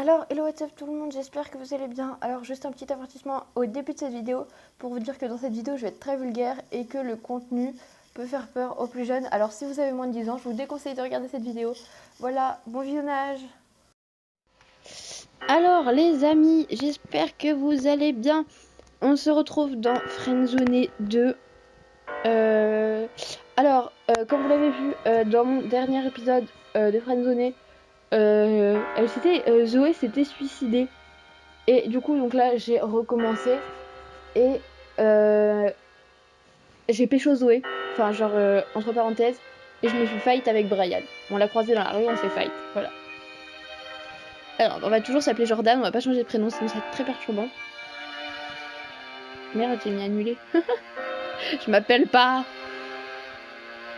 Alors, hello what's up tout le monde, j'espère que vous allez bien. Alors, juste un petit avertissement au début de cette vidéo pour vous dire que dans cette vidéo, je vais être très vulgaire et que le contenu peut faire peur aux plus jeunes. Alors, si vous avez moins de 10 ans, je vous déconseille de regarder cette vidéo. Voilà, bon visionnage. Alors, les amis, j'espère que vous allez bien. On se retrouve dans Friendzone 2. Comme vous l'avez vu dans mon dernier épisode de Friendzone, Zoé s'était suicidée. Et du coup, donc là, j'ai recommencé et j'ai pécho Zoé, enfin genre entre parenthèses, et je me suis fight avec Brian. On l'a croisé dans la rue, on s'est fight, voilà. Alors, on va toujours s'appeler Jordan, on va pas changer de prénom, sinon ça va être très perturbant. Merde, j'ai mis annulé. Je m'appelle pas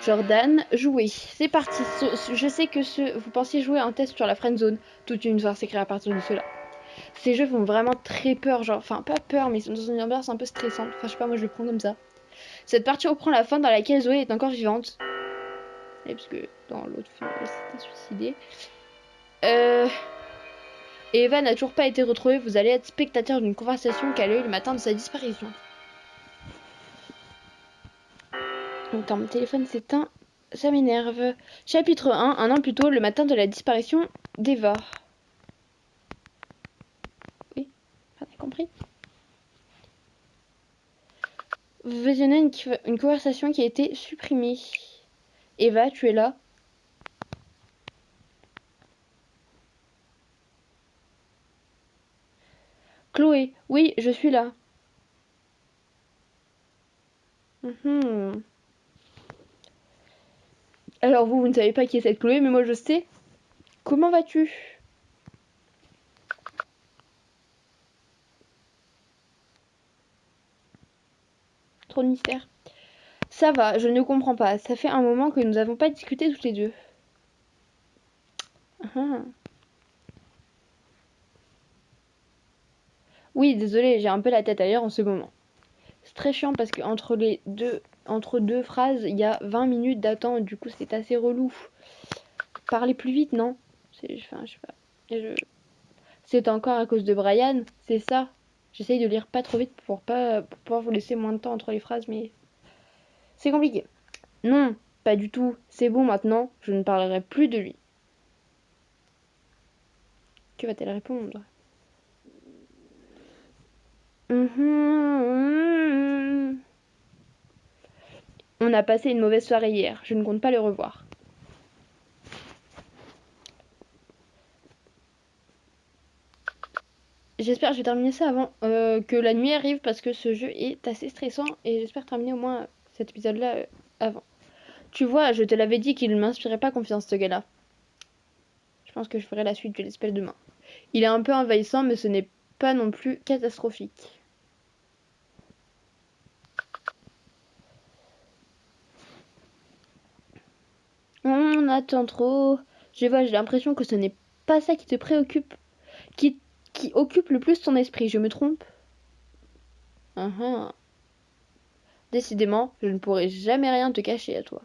Jordan, jouer. C'est parti. Je sais que vous pensiez jouer un test sur la friendzone. Toute une histoire s'écrit à partir de cela. Ces jeux font vraiment très peur, genre, enfin pas peur, mais ils sont dans une ambiance un peu stressante. Enfin, je sais pas, moi je le prends comme ça. Cette partie reprend la fin dans laquelle Zoé est encore vivante. Et parce que dans l'autre film, elle s'était suicidée. Et Eva n'a toujours pas été retrouvée. Vous allez être spectateur d'une conversation qu'elle a eue le matin de sa disparition. Donc quand mon téléphone s'éteint, ça m'énerve. Chapitre 1, un an plus tôt, le matin de la disparition d'Eva. Oui, on a compris. Vous visionnez une conversation qui a été supprimée. Eva, tu es là? Chloé, oui, je suis là. Alors vous ne savez pas qui est cette Chloé, mais moi je sais. Comment vas-tu? Trop de mystère. Ça va, je ne comprends pas. Ça fait un moment que nous n'avons pas discuté toutes les deux. Oui, désolé, j'ai un peu la tête ailleurs en ce moment. C'est très chiant parce que entre deux phrases, il y a 20 minutes d'attente. Du coup, c'est assez relou. Parlez plus vite, non? Enfin, je sais pas. C'est encore à cause de Brian, c'est ça. J'essaye de lire pas trop vite pour pouvoir vous laisser moins de temps entre les phrases, mais c'est compliqué. Non, pas du tout. C'est bon maintenant, je ne parlerai plus de lui. Que va-t-elle répondre? On a passé une mauvaise soirée hier, je ne compte pas le revoir. J'espère que je vais terminer ça avant que la nuit arrive parce que ce jeu est assez stressant et j'espère terminer au moins cet épisode-là avant. Tu vois, je te l'avais dit qu'il ne m'inspirait pas confiance ce gars-là. Je pense que je ferai la suite, je l'espère demain. Il est un peu envahissant mais ce n'est pas non plus catastrophique. On attend trop. Je vois, j'ai l'impression que ce n'est pas ça qui te préoccupe. Qui occupe le plus ton esprit, je me trompe? Décidément, je ne pourrai jamais rien te cacher à toi.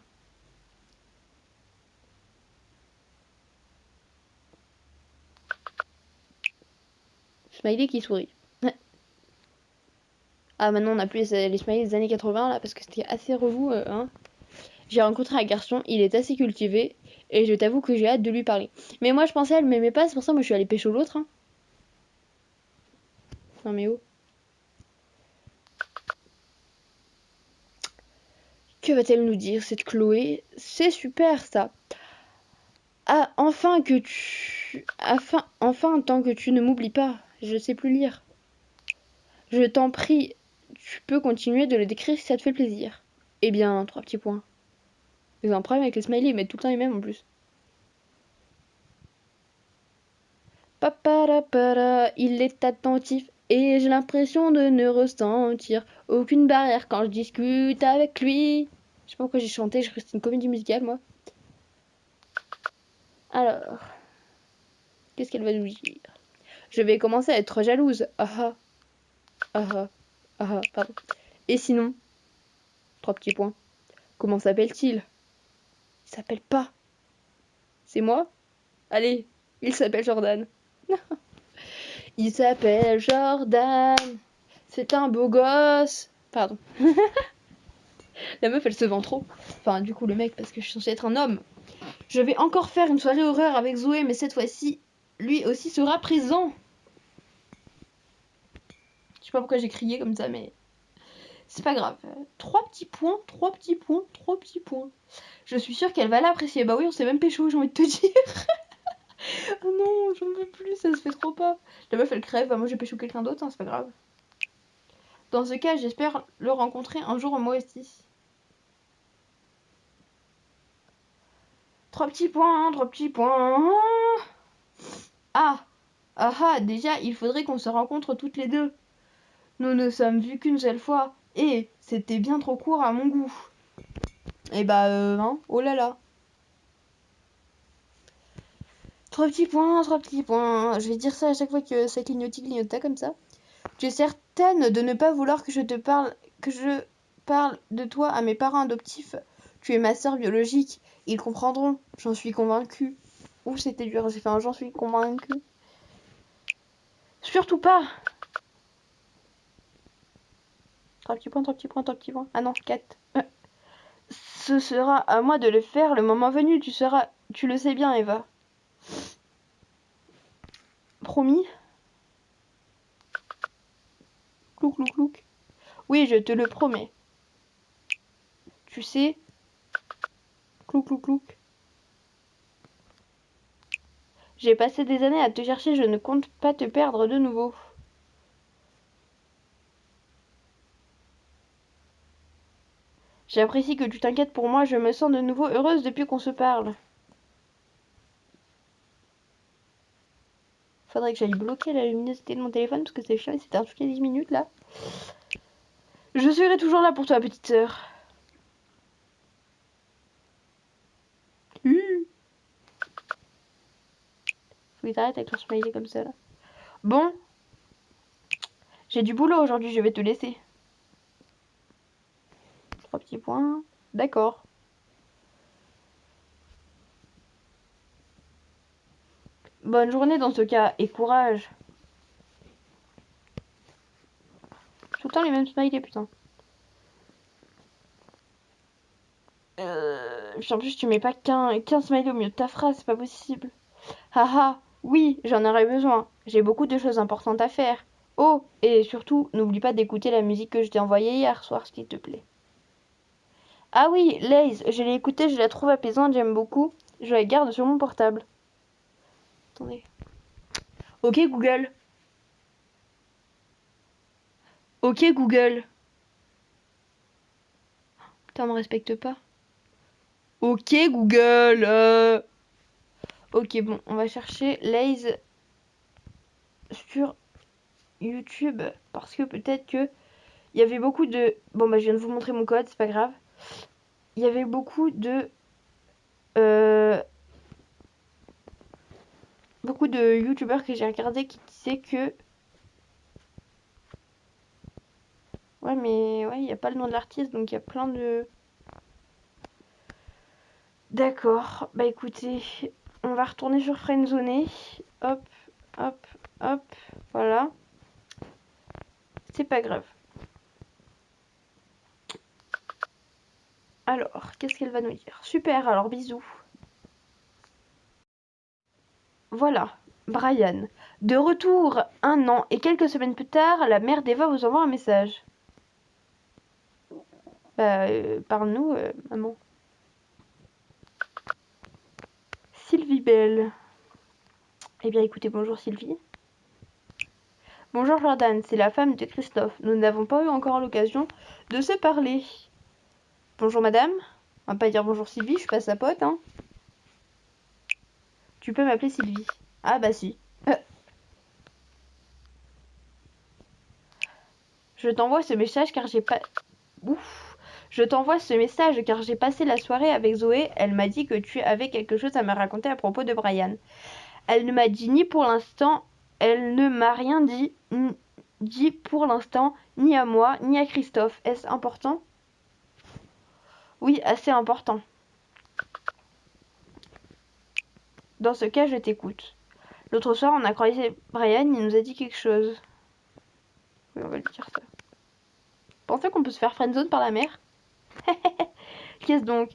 Smiley qui sourit. Ah, maintenant on a plus les smileys des années 80 là parce que c'était assez relou. J'ai rencontré un garçon, il est assez cultivé et je t'avoue que j'ai hâte de lui parler. Mais moi je pensais elle m'aimait pas, c'est pour ça moi je suis allée pécho l'autre. Non mais oh. Que va-t-elle nous dire cette Chloé? C'est super ça. Ah, enfin tant que tu ne m'oublies pas. Je sais plus lire. Je t'en prie, tu peux continuer de le décrire si ça te fait plaisir. Eh bien, 3 petits points. Ils ont un problème avec les smileys, ils mettent tout le temps les mêmes en plus. Paparapara, il est attentif et j'ai l'impression de ne ressentir aucune barrière quand je discute avec lui. Je sais pas pourquoi j'ai chanté, je reste une comédie musicale moi. Alors, qu'est-ce qu'elle va nous dire? Je vais commencer à être jalouse. Pardon. Et sinon, 3 petits points. Comment s'appelle-t-il? Il s'appelle pas. C'est moi? Allez, il s'appelle Jordan. Il s'appelle Jordan. C'est un beau gosse. Pardon. La meuf, elle se vend trop. Enfin, du coup, le mec, parce que je suis censée être un homme. Je vais encore faire une soirée horreur avec Zoé, mais cette fois-ci, lui aussi sera présent. Je sais pas pourquoi j'ai crié comme ça, mais c'est pas grave. 3 petits points, 3 petits points, 3 petits points. Je suis sûre qu'elle va l'apprécier. Bah oui, on s'est même pécho, j'ai envie de te dire. Oh non, j'en veux plus, ça se fait trop pas. La meuf, elle crève. Bah moi, j'ai pécho quelqu'un d'autre, hein, c'est pas grave. Dans ce cas, j'espère le rencontrer un jour moi aussi. 3 petits points, 3 petits points. Ah, ah ah, déjà, il faudrait qu'on se rencontre toutes les deux. Nous ne sommes vus qu'une seule fois, et c'était bien trop court à mon goût. Et bah, hein, oh là là. 3 petits points, 3 petits points. Je vais dire ça à chaque fois que ça clignota comme ça. Tu es certaine de ne pas vouloir que je parle de toi à mes parents adoptifs. Tu es ma sœur biologique. Ils comprendront. J'en suis convaincue. Ouh, c'était dur. J'ai fait un j'en suis convaincue. Surtout pas. 3 petits points, 3 petits points, 3 petits points. Ah non, 4. Ce sera à moi de le faire le moment venu. Tu le sais bien, Eva. Promis. Clouc, clouc, clouc. Oui, je te le promets. Tu sais. Clouc, clouc, clouc. J'ai passé des années à te chercher, je ne compte pas te perdre de nouveau. J'apprécie que tu t'inquiètes pour moi, je me sens de nouveau heureuse depuis qu'on se parle. Faudrait que j'aille bloquer la luminosité de mon téléphone parce que c'est chiant et c'est toutes les 10 minutes là. Je serai toujours là pour toi, petite sœur. Faut que t'arrêtes avec ton smiley comme ça là. Bon, j'ai du boulot aujourd'hui, je vais te laisser. 3 petits points. D'accord. Bonne journée dans ce cas et courage. Tout le temps les mêmes smileys, putain. En plus, tu mets pas qu'un smiley au milieu de ta phrase, c'est pas possible. Haha, oui, j'en aurais besoin. J'ai beaucoup de choses importantes à faire. Oh, et surtout, n'oublie pas d'écouter la musique que je t'ai envoyée hier soir, s'il te plaît. Ah oui, Laze, je l'ai écoutée, je la trouve apaisante, j'aime beaucoup. Je la garde sur mon portable. Attendez. Ok, Google. Ok, Google. Putain, on me respecte pas. Ok, Google. Ok, bon, on va chercher Laze sur YouTube. Parce que peut-être que il y avait beaucoup de... Bon, bah, je viens de vous montrer mon code, c'est pas grave. Il y avait beaucoup de... beaucoup de youtubeurs que j'ai regardé qui disaient que... Ouais, mais ouais, il n'y a pas le nom de l'artiste, donc il y a plein de... D'accord, bah écoutez, on va retourner sur Friendzone. Hop, hop, hop, voilà. C'est pas grave. Alors, qu'est-ce qu'elle va nous dire? Super, alors bisous. Voilà, Brian. De retour 1 an et quelques semaines plus tard, la mère d'Eva vous envoie un message. Bah, parle-nous, maman. Sylvie Belle. Eh bien, écoutez, bonjour Sylvie. Bonjour Jordan, c'est la femme de Christophe. Nous n'avons pas eu encore l'occasion de se parler. Bonjour madame. On va pas dire bonjour Sylvie, je suis pas sa pote, hein. Tu peux m'appeler Sylvie. Ah bah si. Je t'envoie ce message car j'ai pas... Ouf. Je t'envoie ce message car j'ai passé la soirée avec Zoé. Elle m'a dit que tu avais quelque chose à me raconter à propos de Brian. Elle ne m'a dit ni pour l'instant... Elle ne m'a rien dit pour l'instant, ni à moi, ni à Christophe. Est-ce important? Oui, assez important. Dans ce cas, je t'écoute. L'autre soir, on a croisé Brian, il nous a dit quelque chose. Oui, on va lui dire ça. Pensez qu'on peut se faire friendzone par la mère? Qu'est-ce donc?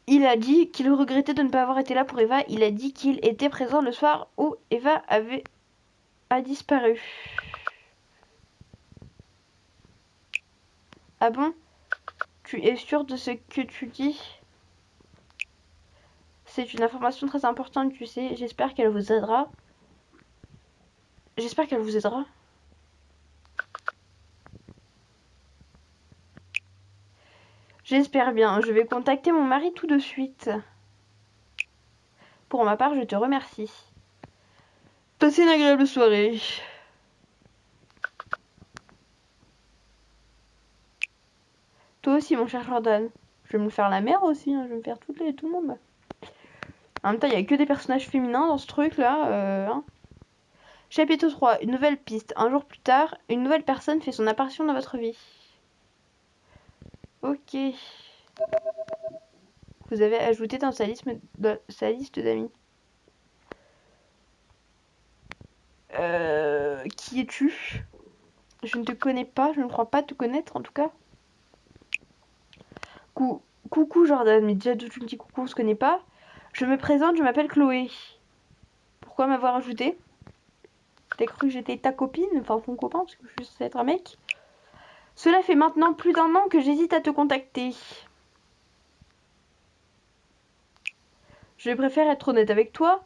Il a dit qu'il regrettait de ne pas avoir été là pour Eva. Il a dit qu'il était présent le soir où Eva a disparu. Ah bon? Tu es sûr de ce que tu dis? C'est une information très importante, tu sais. J'espère qu'elle vous aidera. J'espère qu'elle vous aidera. J'espère bien. Je vais contacter mon mari tout de suite. Pour ma part, je te remercie. Passez une agréable soirée. Toi aussi, mon cher Jordan. Je vais me faire la mère aussi. Hein. Je vais me faire tout le monde. En même temps, il n'y a que des personnages féminins dans ce truc-là. Hein. Chapitre 3. Une nouvelle piste. Un jour plus tard, une nouvelle personne fait son apparition dans votre vie. Ok. Vous avez ajouté dans sa liste d'amis. Qui es-tu? Je ne te connais pas, je ne crois pas te connaître en tout cas. Coucou Jordan, mais déjà tu me dis coucou, on se connaît pas. Je me présente, je m'appelle Chloé. Pourquoi m'avoir ajouté? T'as cru que j'étais ta copine, enfin ton copain, parce que je suis censée être un mec. Cela fait maintenant plus d'un an que j'hésite à te contacter. Je préfère être honnête avec toi.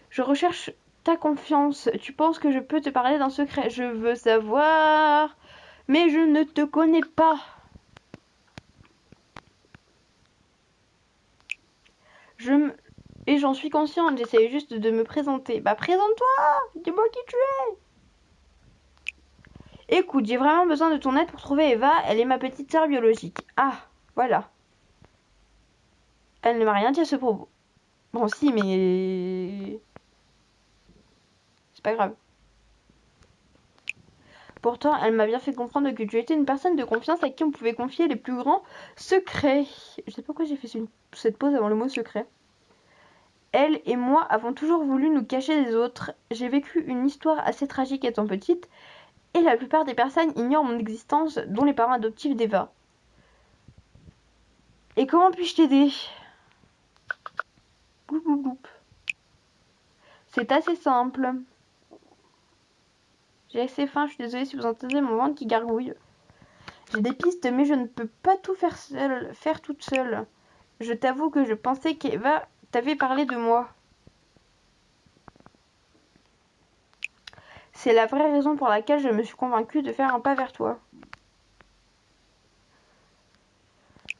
Je recherche ta confiance. Tu penses que je peux te parler d'un secret? Je veux savoir. Mais je ne te connais pas. Et j'en suis consciente, j'essaye juste de me présenter. Bah présente-toi. Dis-moi qui tu es. Écoute, j'ai vraiment besoin de ton aide pour trouver Eva. Elle est ma petite sœur biologique. Ah, voilà. Elle ne m'a rien dit à ce propos. Bon si, mais... c'est pas grave. Pourtant, elle m'a bien fait comprendre que tu étais une personne de confiance à qui on pouvait confier les plus grands secrets. Je sais pas pourquoi j'ai fait cette pause avant le mot secret. Elle et moi avons toujours voulu nous cacher des autres. J'ai vécu une histoire assez tragique étant petite, et la plupart des personnes ignorent mon existence, dont les parents adoptifs d'Eva. Et comment puis-je t'aider? C'est assez simple. J'ai assez faim, je suis désolée si vous entendez mon ventre qui gargouille. J'ai des pistes, mais je ne peux pas tout faire toute seule. Je t'avoue que je pensais qu'Eva t'avait parlé de moi. C'est la vraie raison pour laquelle je me suis convaincue de faire un pas vers toi.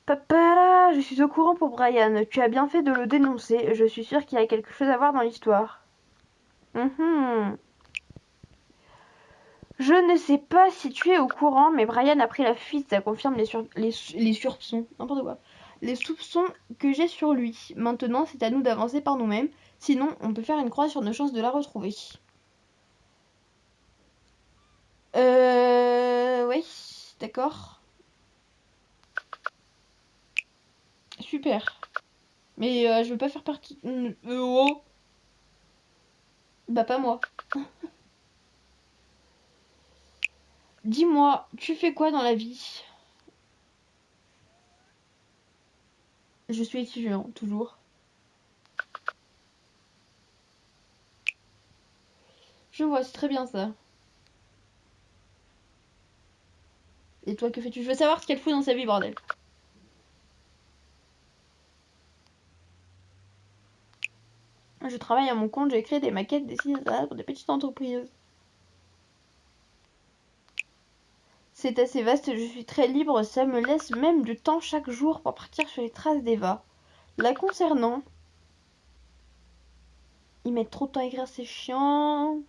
Papa, je suis au courant pour Brian. Tu as bien fait de le dénoncer. Je suis sûre qu'il y a quelque chose à voir dans l'histoire. Je ne sais pas si tu es au courant, mais Brian a pris la fuite. Ça confirme les soupçons. N'importe quoi. Les soupçons que j'ai sur lui. Maintenant, c'est à nous d'avancer par nous-mêmes. Sinon, on peut faire une croix sur nos chances de la retrouver. Oui, d'accord. Super. Mais je veux pas faire partie... Oh. Bah pas moi. Dis-moi, tu fais quoi dans la vie? Je suis étudiant, toujours. Je vois, c'est très bien ça. Et toi, que fais-tu? Je veux savoir ce qu'elle fout dans sa vie, bordel. Je travaille à mon compte, j'ai créé des maquettes, des sites pour des petites entreprises. C'est assez vaste, je suis très libre, ça me laisse même du temps chaque jour pour partir sur les traces d'Eva. La concernant, ils mettent trop de temps à écrire, c'est chiant.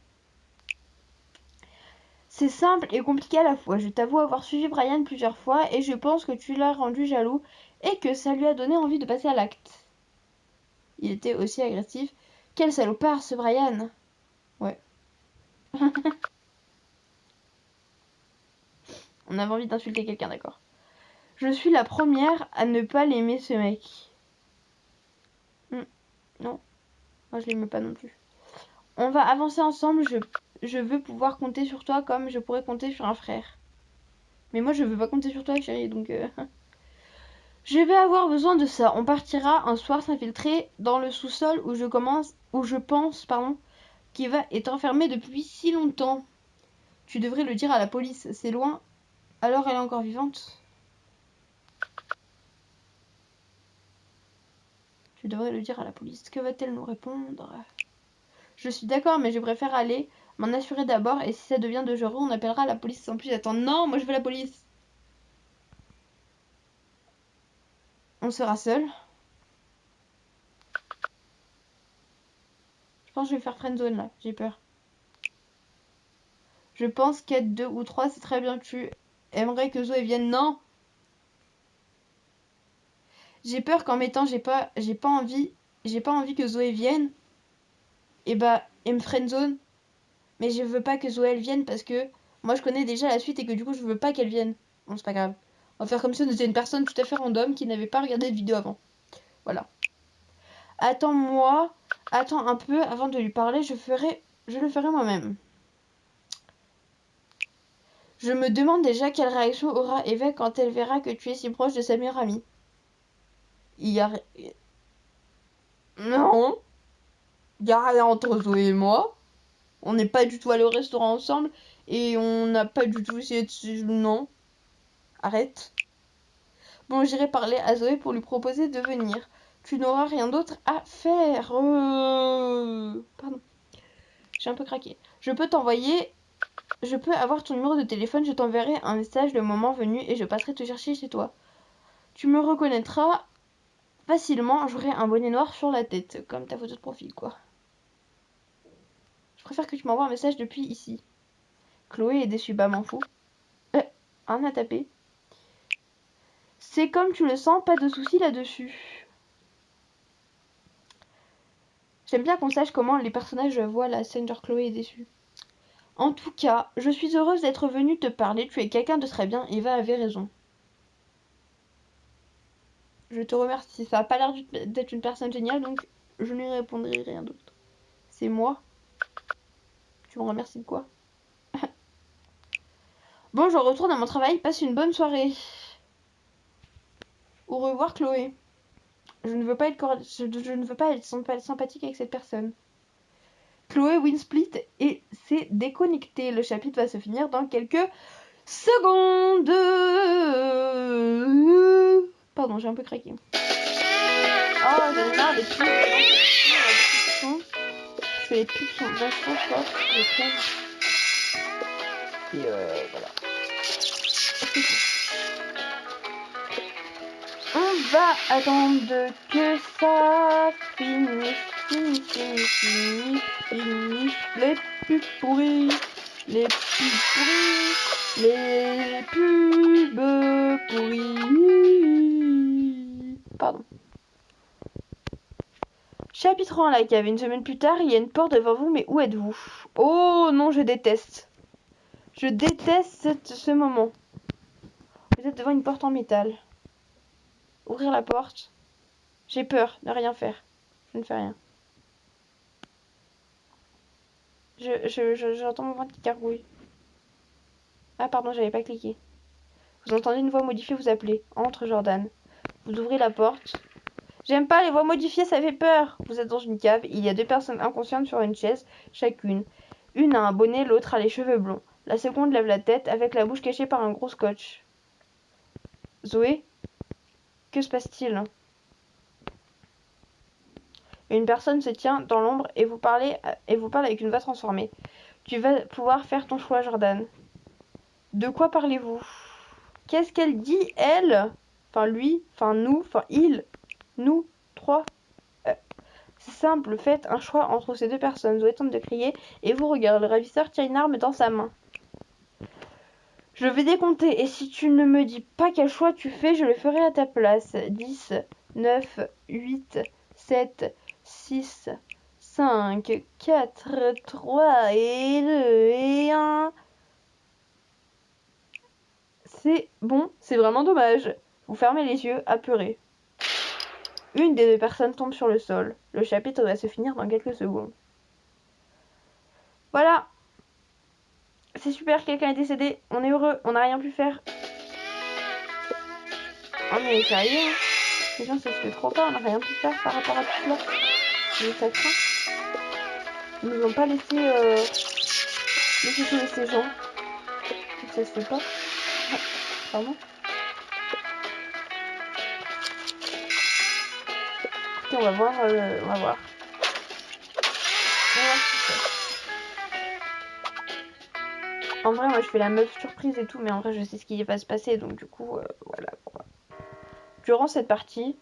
C'est simple et compliqué à la fois. Je t'avoue avoir suivi Brian plusieurs fois et je pense que tu l'as rendu jaloux et que ça lui a donné envie de passer à l'acte. Il était aussi agressif. Quel salopard ce Brian. Ouais. On avait envie d'insulter quelqu'un, d'accord. Je suis la première à ne pas l'aimer ce mec. Non, moi je l'aimais pas non plus. On va avancer ensemble. Je veux pouvoir compter sur toi comme je pourrais compter sur un frère. Mais moi, je veux pas compter sur toi, chérie, donc... Je vais avoir besoin de ça. On partira un soir s'infiltrer dans le sous-sol où je pense, qu'il va être enfermé depuis si longtemps. Tu devrais le dire à la police, c'est loin. Alors elle est encore vivante? Tu devrais le dire à la police. Que va-t-elle nous répondre? Je suis d'accord, mais je préfère aller m'en assurer d'abord. Et si ça devient dangereux, on appellera la police sans plus attendre. Non, moi je veux la police. On sera seul. Je pense que je vais faire friendzone là. J'ai peur. Je pense qu'être 2 ou 3, c'est très bien. Tu aimerais que Zoé vienne? Non. J'ai peur qu'en mettant j'ai pas envie que Zoé vienne. Et bah, elle me friendzone. Mais je veux pas que Zoé elle vienne parce que moi je connais déjà la suite et que du coup je veux pas qu'elle vienne. Bon, c'est pas grave. On va faire comme si on était une personne tout à fait random qui n'avait pas regardé de vidéo avant. Voilà. Attends-moi. Attends un peu avant de lui parler. Je le ferai moi-même. Je me demande déjà quelle réaction aura Eva quand elle verra que tu es si proche de sa meilleure amie. Il y a... Non. Il y a rien entre Zoé et moi. On n'est pas du tout allé au restaurant ensemble. Et on n'a pas du tout essayé de... Non. Arrête. Bon, j'irai parler à Zoé pour lui proposer de venir. Tu n'auras rien d'autre à faire. Pardon. J'ai un peu craqué. Je peux avoir ton numéro de téléphone. Je t'enverrai un message le moment venu et je passerai te chercher chez toi. Tu me reconnaîtras facilement. J'aurai un bonnet noir sur la tête. Comme ta photo de profil, quoi. Je préfère que tu m'envoies un message depuis ici. Chloé est déçue. Bah, m'en fous. Un à taper. C'est comme tu le sens. Pas de soucis là-dessus. J'aime bien qu'on sache comment les personnages voient la scène, genre Chloé est déçue. En tout cas, je suis heureuse d'être venue te parler. Tu es quelqu'un de très bien. Eva avait raison. Je te remercie. Ça n'a pas l'air d'être une personne géniale, donc je ne lui répondrai rien d'autre. C'est moi. Tu me remercies de quoi? Bon, je retourne à mon travail. Passe une bonne soirée. Au revoir, Chloé. Je ne veux pas être sympathique avec cette personne. Chloé Winsplit et s'est déconnectée. Le chapitre va se finir dans quelques secondes. Pardon, j'ai un peu craqué. Oh, j'en ai marre des pubs. Parce que les pubs sont vachement fortes, je trouve. Et voilà. On va attendre que ça finisse. Les pubs pourries. Les pubs pourries. Les pubs pourries. Pardon. Chapitre 1, la cave. Une semaine plus tard, il y a une porte devant vous, mais où êtes-vous? Oh non, je déteste. Je déteste ce moment. Vous êtes devant une porte en métal. Ouvrir la porte. J'ai peur de rien faire. Je ne fais rien. J'entends mon ventre qui gargouille. Ah pardon, j'avais pas cliqué. Vous entendez une voix modifiée vous appeler. Entre, Jordan. Vous ouvrez la porte. J'aime pas les voix modifiées, ça fait peur. Vous êtes dans une cave. Il y a 2 personnes inconscientes sur une chaise, chacune. Une a un bonnet, l'autre a les cheveux blonds. La seconde lève la tête avec la bouche cachée par un gros scotch. Zoé? Que se passe-t-il? Une personne se tient dans l'ombre et vous parle avec une voix transformée. Tu vas pouvoir faire ton choix, Jordan. De quoi parlez-vous? Qu'est-ce qu'elle dit, elle? Enfin, lui, enfin, nous, enfin, il, nous, 3. C'est simple, faites un choix entre ces 2 personnes. Zoé tente de crier et vous regarde. Le ravisseur tient une arme dans sa main. Je vais décompter et si tu ne me dis pas quel choix tu fais, je le ferai à ta place. 10, 9, 8, 7, 6, 5, 4, 3 et 2 et 1. C'est bon, c'est vraiment dommage. Vous fermez les yeux, apeurés. Une des 2 personnes tombe sur le sol. Le chapitre va se finir dans quelques secondes. Voilà. C'est super, quelqu'un est décédé. On est heureux, on n'a rien pu faire. Oh mais sérieux, hein. Les gens, ça se fait trop pas, on n'a rien pu faire par rapport à tout cela. Mais ça craint. Ils nous ont pas laissé sauver ces gens. Donc ça se fait pas. Ah, pardon. Écoutez, on va voir. On va voir. On va voir ce qui se passe. En vrai, moi je fais la meuf surprise et tout, mais en vrai je sais ce qui va se passer, donc du coup, voilà quoi. Durant cette partie,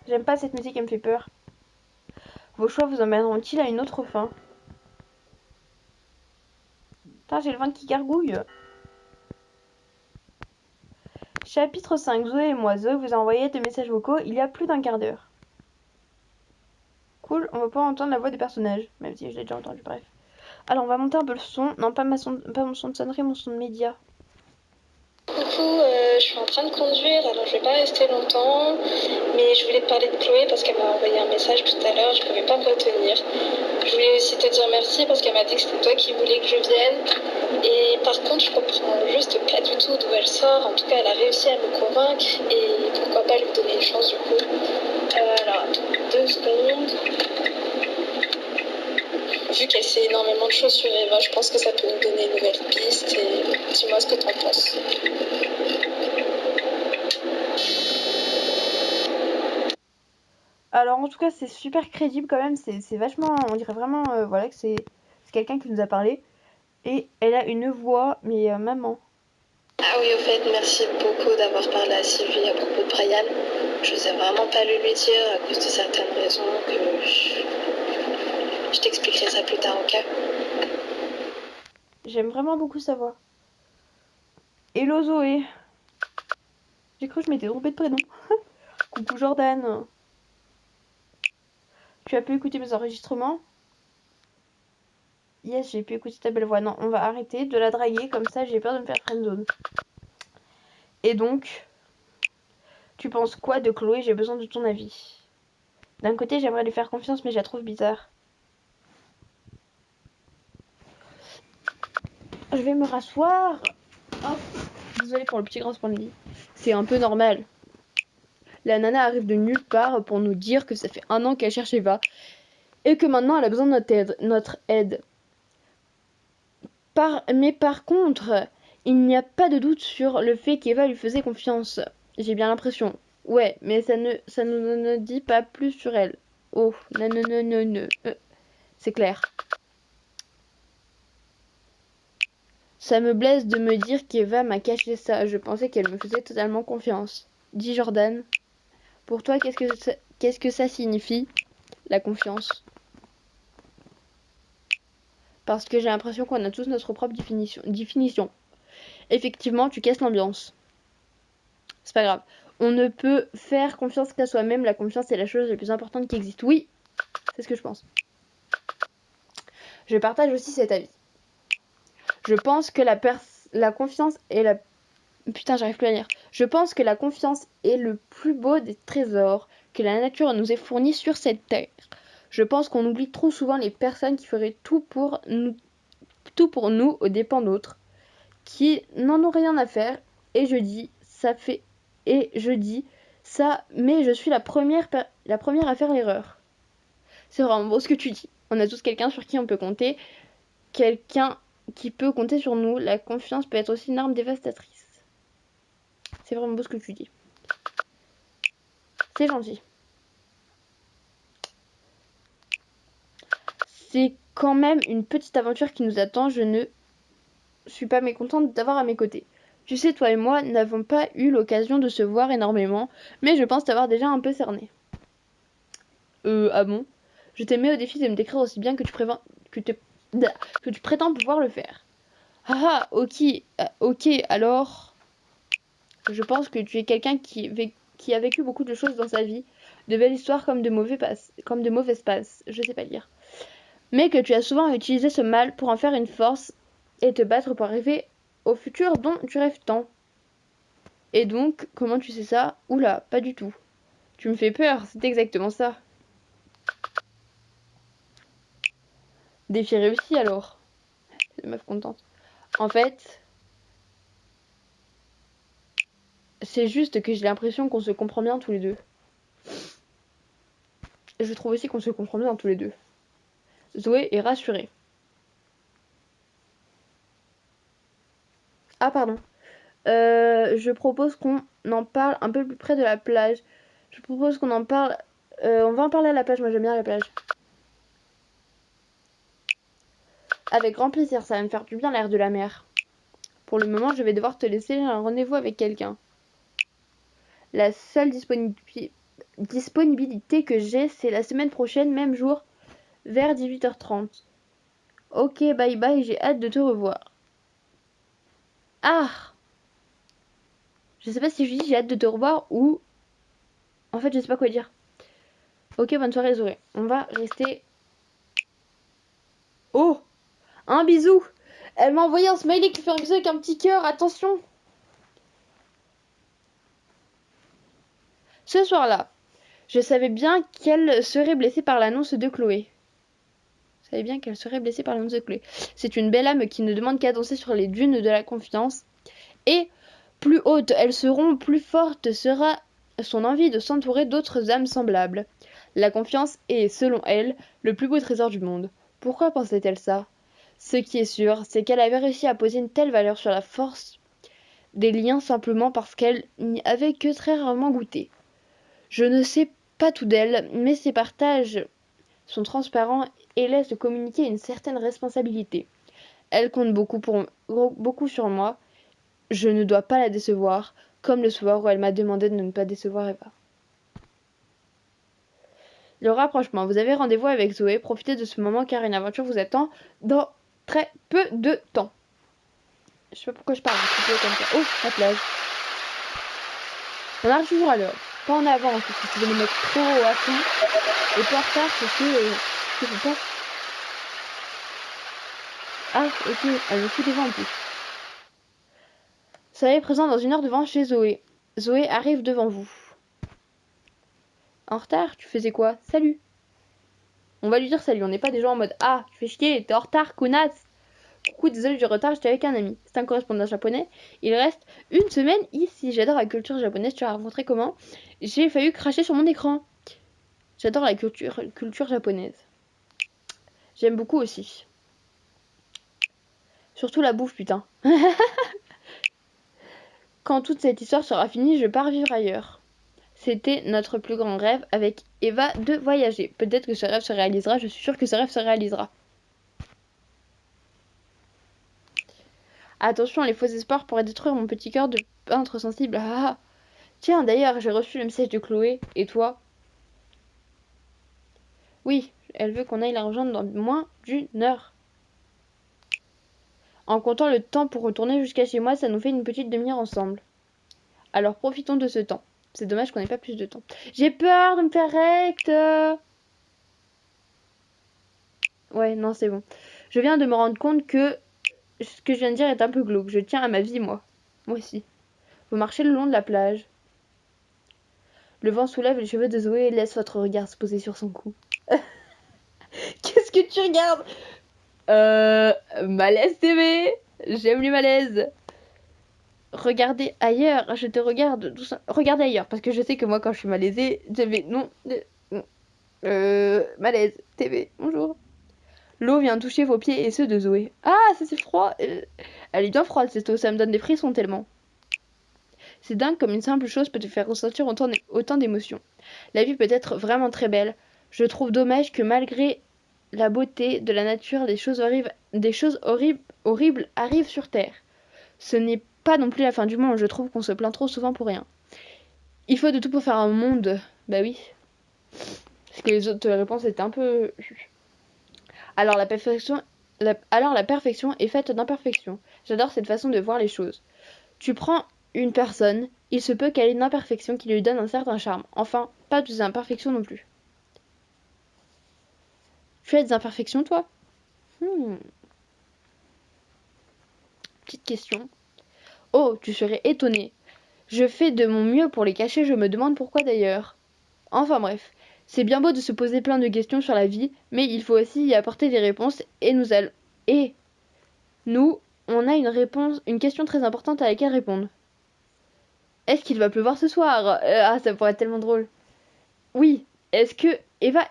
j'aime pas cette musique, elle me fait peur. Vos choix vous emmèneront-ils à une autre fin? Putain, j'ai le ventre qui gargouille. Chapitre 5, Zoé et moi. Zoé vous a envoyé des messages vocaux il y a plus d'un quart d'heure. Cool, on va pouvoir entendre la voix des personnages, même si je l'ai déjà entendu, bref. Alors on va monter un peu le son. Non, pas mon son de sonnerie, mon son de média. Coucou, je suis en train de conduire, alors je vais pas rester longtemps, mais je voulais te parler de Chloé parce qu'elle m'a envoyé un message tout à l'heure, je pouvais pas me retenir. Je voulais aussi te dire merci parce qu'elle m'a dit que c'était toi qui voulais que je vienne, et par contre je comprends juste pas du tout d'où elle sort, en tout cas elle a réussi à me convaincre, et pourquoi pas lui donner une chance du coup. Alors, 2 secondes. Vu qu'elle sait énormément de choses sur Eva, je pense que ça peut nous donner une nouvelle piste, et dis-moi ce que t'en penses. Alors en tout cas c'est super crédible quand même, c'est vachement, on dirait vraiment voilà que c'est quelqu'un qui nous a parlé. Et elle a une voix, mais maman. Ah oui, au fait, merci beaucoup d'avoir parlé à Sylvie à propos de Brian. Je n'osais vraiment pas le lui dire à cause de certaines raisons que je t'expliquerai ça plus tard, ok? J'aime vraiment beaucoup sa voix. Hello Zoé. J'ai cru que je m'étais trompée de prénom. Coucou Jordan. Tu as pu écouter mes enregistrements? Yes, j'ai pu écouter ta belle voix. Non, on va arrêter de la draguer, comme ça j'ai peur de me faire friendzone. Et donc, tu penses quoi de Chloé? J'ai besoin de ton avis. D'un côté, j'aimerais lui faire confiance, mais je la trouve bizarre. Je vais me rasseoir. Oh, désolée pour le petit grincement de lit. C'est un peu normal. La nana arrive de nulle part pour nous dire que ça fait 1 an qu'elle cherche Eva et que maintenant elle a besoin de notre aide. Mais par contre, il n'y a pas de doute sur le fait qu'Eva lui faisait confiance. J'ai bien l'impression. Ouais, mais ça ne dit pas plus sur elle. Oh, non, non, non, non, non. C'est clair. Ça me blesse de me dire qu'Eva m'a caché ça. Je pensais qu'elle me faisait totalement confiance. Dit Jordan. Pour toi, qu'est-ce que ça signifie, la confiance? Parce que j'ai l'impression qu'on a tous notre propre définition. Effectivement, tu casses l'ambiance. C'est pas grave. On ne peut faire confiance qu'à soi-même. La confiance est la chose la plus importante qui existe. Oui, c'est ce que je pense. Je partage aussi cet avis. Je pense que la confiance est la... Putain, j'arrive plus à lire. Je pense que la confiance est le plus beau des trésors que la nature nous ait fourni sur cette terre. Je pense qu'on oublie trop souvent les personnes qui feraient tout pour nous aux dépens d'autres, qui n'en ont rien à faire. Et je dis ça, mais je suis la première à faire l'erreur. C'est vraiment beau ce que tu dis. On a tous quelqu'un sur qui on peut compter, quelqu'un qui peut compter sur nous. La confiance peut être aussi une arme dévastatrice. C'est vraiment beau ce que tu dis. C'est gentil. C'est quand même une petite aventure qui nous attend. Je ne suis pas mécontente de t'avoir à mes côtés. Tu sais, toi et moi n'avons pas eu l'occasion de se voir énormément, mais je pense t'avoir déjà un peu cerné. Ah bon? Je te mets au défi de me décrire aussi bien que tu prétends pouvoir le faire. Ah, ok, alors... Je pense que tu es quelqu'un qui a vécu beaucoup de choses dans sa vie, de belles histoires comme de mauvaises passes, je sais pas lire. Mais que tu as souvent utilisé ce mal pour en faire une force et te battre pour arriver au futur dont tu rêves tant. Et donc, comment tu sais ça? Oula, pas du tout. Tu me fais peur, c'est exactement ça. Défi réussi alors. C'est une meuf contente. En fait, c'est juste que j'ai l'impression qu'on se comprend bien tous les deux. Et je trouve aussi qu'on se comprend bien tous les deux. Zoé est rassurée. Ah pardon. Je propose qu'on en parle un peu plus près de la plage. Je propose qu'on en parle... on va en parler à la plage, moi j'aime bien la plage. Avec grand plaisir, ça va me faire du bien l'air de la mer. Pour le moment, je vais devoir te laisser, j'ai un rendez-vous avec quelqu'un. La seule disponibilité que j'ai, c'est la semaine prochaine, même jour, vers 18h30. Ok, bye bye, j'ai hâte de te revoir. Ah! Je sais pas si je dis j'ai hâte de te revoir ou... En fait, je sais pas quoi dire. Ok, bonne soirée Zoé. On va rester... Oh! Un bisou! Elle m'a envoyé un smiley qui fait un bisou avec un petit cœur, attention! Ce soir-là, je savais bien qu'elle serait blessée par l'annonce de Chloé. Je savais bien qu'elle serait blessée par l'annonce de Chloé. C'est une belle âme qui ne demande qu'à danser sur les dunes de la confiance. Et plus hautes elles seront, plus forte sera son envie de s'entourer d'autres âmes semblables. La confiance est, selon elle, le plus beau trésor du monde. Pourquoi pensait-elle ça? Ce qui est sûr, c'est qu'elle avait réussi à poser une telle valeur sur la force des liens simplement parce qu'elle n'y avait que très rarement goûté. Je ne sais pas tout d'elle, mais ses partages sont transparents et laissent communiquer une certaine responsabilité. Elle compte beaucoup sur moi. Je ne dois pas la décevoir, comme le soir où elle m'a demandé de ne pas décevoir Eva. Le rapprochement. Vous avez rendez-vous avec Zoé. Profitez de ce moment car une aventure vous attend dans très peu de temps. Je sais pas pourquoi je parle un petit peu comme ça. Oh, la plage. On arrive toujours à l'heure. Pas en avance parce que c'est de me mettre trop à fond. Et pas en retard parce que je pense. Ah, ok, elle me fout devant en plus. Soyez présent dans 1 heure devant chez Zoé. Zoé arrive devant vous. En retard, tu faisais quoi? Salut. On va lui dire salut, on n'est pas des gens en mode ah, tu fais chier, t'es en retard, connasse. Coucou, désolé du retard, j'étais avec un ami. C'est un correspondant japonais. Il reste 1 semaine ici. J'adore la culture japonaise. Tu as rencontré comment? J'ai failli cracher sur mon écran. J'adore la culture japonaise. J'aime beaucoup aussi. Surtout la bouffe, putain. Quand toute cette histoire sera finie, je pars vivre ailleurs. C'était notre plus grand rêve avec Eva de voyager. Peut-être que ce rêve se réalisera, je suis sûre que ce rêve se réalisera. Attention, les faux espoirs pourraient détruire mon petit cœur de peintre sensible. Ah. Tiens, d'ailleurs, j'ai reçu le message de Chloé. Et toi? Oui, elle veut qu'on aille la rejoindre dans moins d'1 heure. En comptant le temps pour retourner jusqu'à chez moi, ça nous fait une petite demi-heure ensemble. Alors profitons de ce temps. C'est dommage qu'on n'ait pas plus de temps. J'ai peur de me faire rect. Ouais, non, c'est bon. Je viens de me rendre compte que ce que je viens de dire est un peu glauque. Je tiens à ma vie, moi. Moi aussi. Vous marchez le long de la plage. Le vent soulève les cheveux de Zoé et laisse votre regard se poser sur son cou. Qu'est-ce que tu regardes? Malaise TV. J'aime les malaises. Regardez ailleurs, je te regarde. Regardez ailleurs, parce que je sais que moi, quand je suis malaisée, je vais... Non. Malaise TV. Bonjour. L'eau vient toucher vos pieds et ceux de Zoé. Ah, ça c'est froid. Elle est bien froide cette eau, ça me donne des frissons tellement. C'est dingue comme une simple chose peut te faire ressentir autant d'émotions. La vie peut être vraiment très belle. Je trouve dommage que malgré la beauté de la nature, des choses horribles arrivent sur Terre. Ce n'est pas non plus la fin du monde, je trouve qu'on se plaint trop souvent pour rien. Il faut de tout pour faire un monde. Bah oui. Parce que les autres réponses étaient un peu... Alors la perfection est faite d'imperfections. J'adore cette façon de voir les choses. Tu prends une personne, il se peut qu'elle ait une imperfection qui lui donne un certain charme. Enfin, pas toutes les imperfections non plus. Tu as des imperfections, toi? Petite question. Oh, tu serais étonné. Je fais de mon mieux pour les cacher, je me demande pourquoi d'ailleurs. Enfin bref, C'est bien beau de se poser plein de questions sur la vie, mais il faut aussi y apporter des réponses et nous, on a une question très importante à laquelle répondre. Est-ce qu'il va pleuvoir ce soir? Ah, ça pourrait être tellement drôle. Oui. Est-ce que Eva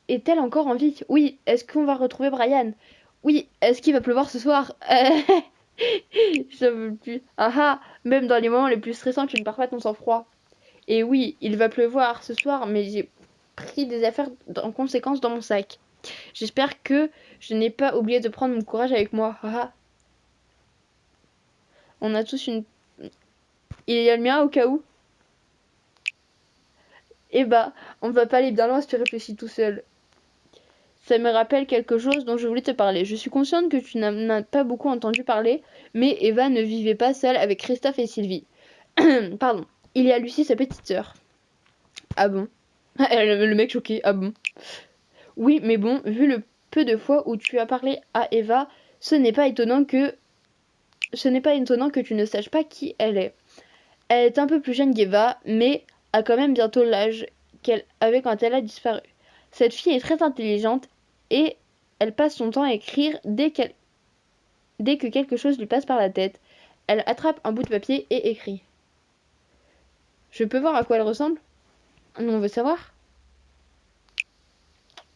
est-elle encore en vie? Oui. Est-ce qu'on va retrouver Brian? Oui. Est-ce qu'il va pleuvoir ce soir? Je veux plus. Ah ah. Même dans les moments les plus stressants, tu ne perds pas ton sang-froid. Et oui, il va pleuvoir ce soir, mais j'ai pris des affaires en conséquence dans mon sac. J'espère que je n'ai pas oublié de prendre mon courage avec moi. Ah ah. On a tous une... Il y a le mien au cas où. Eh bah, on va pas aller bien loin si tu réfléchis tout seul. Ça me rappelle quelque chose dont je voulais te parler. Je suis consciente que tu n'en as pas beaucoup entendu parler, mais Eva ne vivait pas seule avec Christophe et Sylvie. Pardon. Il y a Lucie, sa petite sœur. Ah bon? Le mec choqué. Ah bon? Oui, mais bon, vu le peu de fois où tu as parlé à Eva, ce n'est pas étonnant que tu ne saches pas qui elle est. Elle est un peu plus jeune qu'Eva, mais a quand même bientôt l'âge qu'elle avait quand elle a disparu. Cette fille est très intelligente et elle passe son temps à écrire dès que quelque chose lui passe par la tête. Elle attrape un bout de papier et écrit. Je peux voir à quoi elle ressemble? On veut savoir?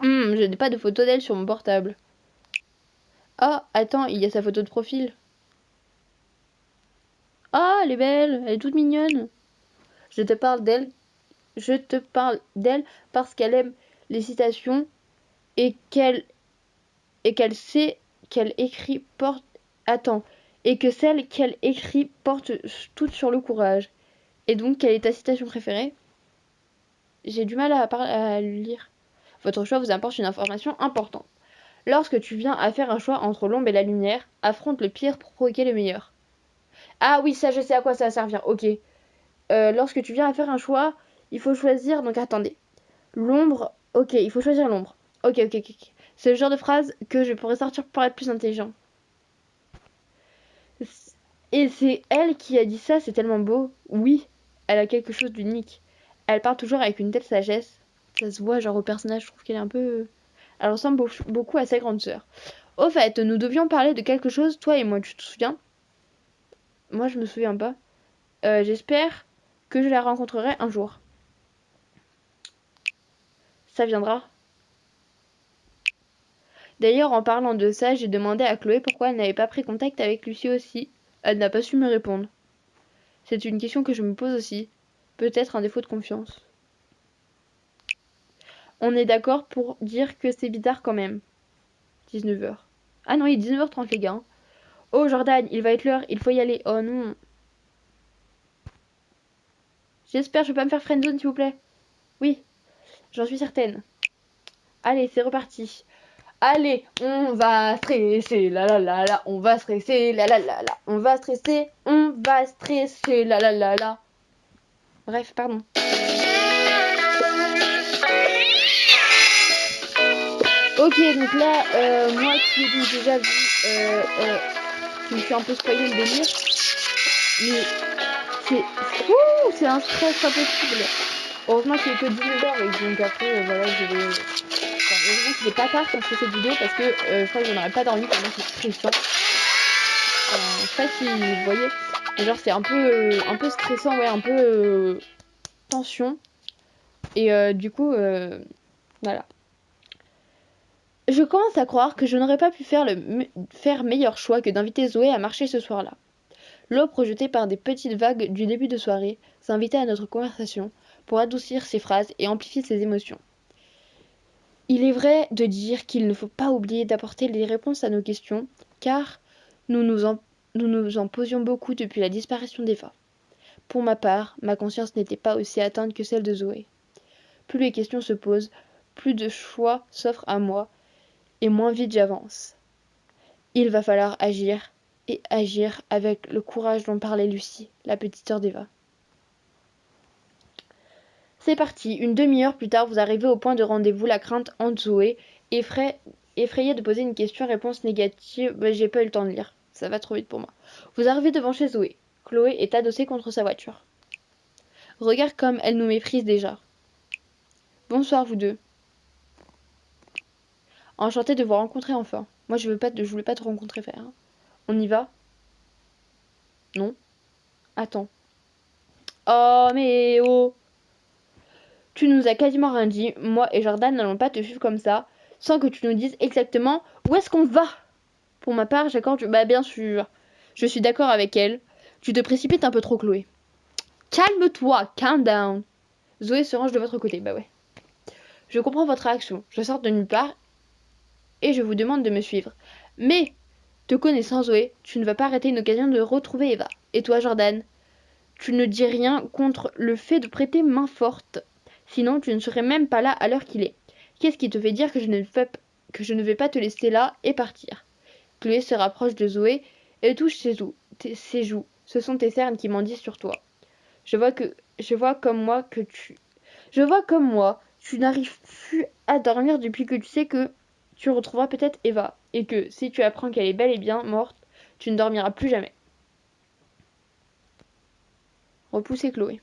Je n'ai pas de photo d'elle sur mon portable. Ah, attends, il y a sa photo de profil. Ah, elle est belle, elle est toute mignonne. Je te parle d'elle. Je te parle d'elle parce qu'elle aime les citations et qu'elle sait qu'elle écrit porte. Attends. Et que celle qu'elle écrit porte toute sur le courage. Et donc, quelle est ta citation préférée? J'ai du mal à lire. Votre choix vous apporte une information importante. Lorsque tu viens à faire un choix entre l'ombre et la lumière, affronte le pire pour provoquer le meilleur. Ah oui, ça, je sais à quoi ça va servir. Ok. Lorsque tu viens à faire un choix, il faut choisir. Donc, attendez. L'ombre. Ok, il faut choisir l'ombre. Ok. C'est le genre de phrase que je pourrais sortir pour être plus intelligent. Et c'est elle qui a dit ça, c'est tellement beau. Oui, elle a quelque chose d'unique. Elle parle toujours avec une telle sagesse. Ça se voit, genre au personnage, je trouve qu'elle est un peu... Elle ressemble beaucoup à sa grande sœur. Au fait, nous devions parler de quelque chose, toi et moi, tu te souviens? Moi, je me souviens pas. J'espère que je la rencontrerai un jour. Ça viendra. D'ailleurs, en parlant de ça, j'ai demandé à Chloé pourquoi elle n'avait pas pris contact avec Lucie aussi. Elle n'a pas su me répondre. C'est une question que je me pose aussi. Peut-être un défaut de confiance. On est d'accord pour dire que c'est bizarre quand même. 19h. Ah non, il est 19h30 les gars. Oh Jordan, il va être l'heure, il faut y aller. Oh non. J'espère que je vais pas me faire friendzone s'il vous plaît. Oui, j'en suis certaine. Allez, c'est reparti. Allez, on va stresser, on va stresser, on va stresser, la. Bref, pardon. Ok, donc là, moi qui ai déjà vu, je me suis un peu spoilé le délire, mais c'est un stress impossible. Heureusement qu'il est que 19h et donc après, voilà, je vais... heureusement qu'il est pas tard quand je fais cette vidéo parce que je crois que je n'aurais pas dormi tellement c'est stressant. Je sais pas si vous voyez, mais genre c'est un peu stressant, ouais, un peu tension. Et du coup, voilà. Je commence à croire que je n'aurais pas pu faire meilleur choix que d'inviter Zoé à marcher ce soir-là. L'eau projetée par des petites vagues du début de soirée s'invitait à notre conversation pour adoucir ses phrases et amplifier ses émotions. Il est vrai de dire qu'il ne faut pas oublier d'apporter des réponses à nos questions, car nous nous en posions beaucoup depuis la disparition d'Eva. Pour ma part, ma conscience n'était pas aussi atteinte que celle de Zoé. Plus les questions se posent, plus de choix s'offrent à moi, et moins vite j'avance. Il va falloir agir, et agir avec le courage dont parlait Lucie, la petite sœur d'Eva. C'est parti, une demi-heure plus tard, vous arrivez au point de rendez-vous, la crainte hante Zoé, effrayée de poser une question, réponse négative, j'ai pas eu le temps de lire, ça va trop vite pour moi. Vous arrivez devant chez Zoé, Chloé est adossée contre sa voiture. Regarde comme elle nous méprise déjà. Bonsoir vous deux. Enchantée de vous rencontrer enfin. Moi je voulais pas te rencontrer frère. Hein. On y va? Non? Attends. Oh mais oh! Tu nous as quasiment rien dit. Moi et Jordan n'allons pas te suivre comme ça, sans que tu nous dises exactement où est-ce qu'on va. Pour ma part, j'accorde... Bah bien sûr. Je suis d'accord avec elle. Tu te précipites un peu trop, Chloé. Calme-toi, calm down. Zoé se range de votre côté, bah ouais. Je comprends votre réaction. Je sors de nulle part et je vous demande de me suivre. Mais, te connaissant Zoé, tu ne vas pas arrêter une occasion de retrouver Eva. Et toi, Jordan, tu ne dis rien contre le fait de prêter main forte. Sinon, tu ne serais même pas là à l'heure qu'il est. Qu'est-ce qui te fait dire que je ne vais pas te laisser là et partir? Chloé se rapproche de Zoé et touche ses joues. Ce sont tes cernes qui m'en disent sur toi. Je vois comme moi, tu n'arrives plus à dormir depuis que tu sais que tu retrouveras peut-être Eva et que si tu apprends qu'elle est bel et bien morte, tu ne dormiras plus jamais. Repoussez Chloé.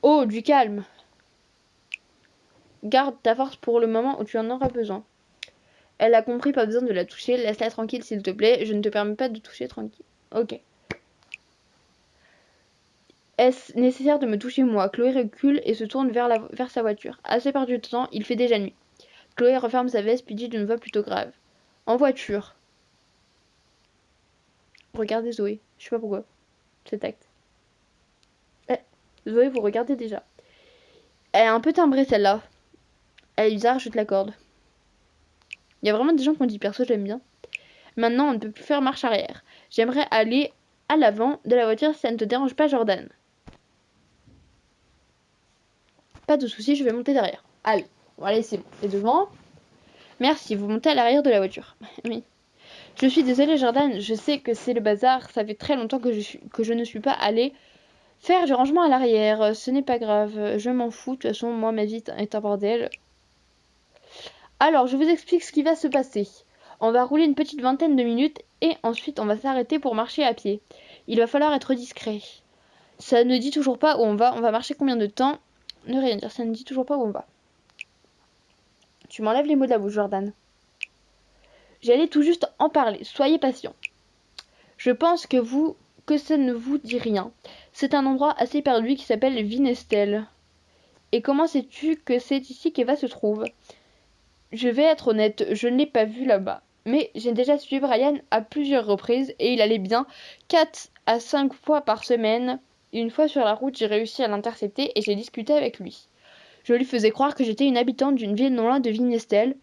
Oh, du calme. Garde ta force pour le moment où tu en auras besoin. Elle a compris, pas besoin de la toucher. Laisse-la tranquille s'il te plaît. Je ne te permets pas de toucher tranquille. Ok. Est-ce nécessaire de me toucher moi? Chloé recule et se tourne vers sa voiture. Assez perdu de temps, il fait déjà nuit. Chloé referme sa veste puis dit d'une voix plutôt grave. En voiture. Regardez Zoé. Je sais pas pourquoi. Cet acte. Zoé, vous regardez déjà. Elle est un peu timbrée celle-là. Elle est bizarre, je te l'accorde. Il y a vraiment des gens qui ont dit perso, j'aime bien. Maintenant, on ne peut plus faire marche arrière. J'aimerais aller à l'avant de la voiture si ça ne te dérange pas, Jordan. Pas de soucis, je vais monter derrière. Allez, bon, allez, c'est bon. Et devant. Merci, vous montez à l'arrière de la voiture. Oui. Je suis désolée, Jordan, je sais que c'est le bazar. Ça fait très longtemps que je ne suis pas allée faire du rangement à l'arrière. Ce n'est pas grave, je m'en fous. De toute façon, moi, ma vie est un bordel. Alors, je vous explique ce qui va se passer. On va rouler une petite vingtaine de minutes et ensuite on va s'arrêter pour marcher à pied. Il va falloir être discret. Ça ne dit toujours pas où on va marcher combien de temps? Ne rien dire, ça ne dit toujours pas où on va. Tu m'enlèves les mots de la bouche, Jordan. J'allais tout juste en parler, soyez patient. Je pense que ça ne vous dit rien. C'est un endroit assez perdu qui s'appelle Vinestel. Et comment sais-tu que c'est ici qu'Eva se trouve? Je vais être honnête, je ne l'ai pas vu là-bas. Mais j'ai déjà suivi Brian à plusieurs reprises et il allait bien 4 à 5 fois par semaine. Une fois sur la route, j'ai réussi à l'intercepter et j'ai discuté avec lui. Je lui faisais croire que j'étais une habitante d'une ville non loin de Vinestel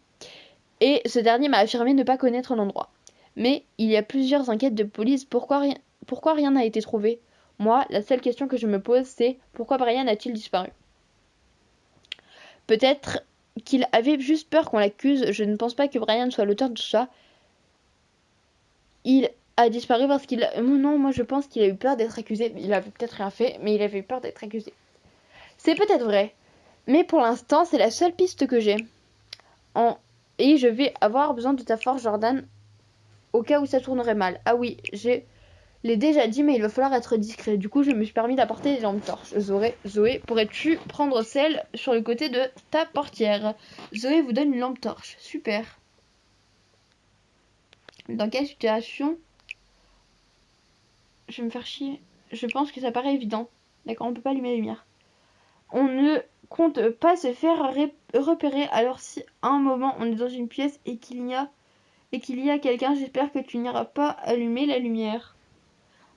et ce dernier m'a affirmé ne pas connaître l'endroit. Mais il y a plusieurs enquêtes de police, pourquoi rien n'a été trouvé? Moi, la seule question que je me pose, c'est pourquoi Brian a-t-il disparu? Peut-être qu'il avait juste peur qu'on l'accuse, je ne pense pas que Brian soit l'auteur de tout ça. Il a disparu parce qu'il a... Non, moi je pense qu'il a eu peur d'être accusé. Il avait peut-être rien fait, mais il avait eu peur d'être accusé. C'est peut-être vrai, mais pour l'instant, c'est la seule piste que j'ai. Et je vais avoir besoin de ta force, Jordan, au cas où ça tournerait mal. Ah oui, je l'ai déjà dit, mais il va falloir être discret. Du coup, je me suis permis d'apporter des lampes torches. Zoé, pourrais-tu prendre celle sur le côté de ta portière? Zoé vous donne une lampe torche. Super. Dans quelle situation je vais me faire chier? Je pense que ça paraît évident. D'accord, on peut pas allumer la lumière. On ne compte pas se faire repérer. Alors si à un moment on est dans une pièce et qu'il y a quelqu'un, j'espère que tu n'iras pas allumer la lumière.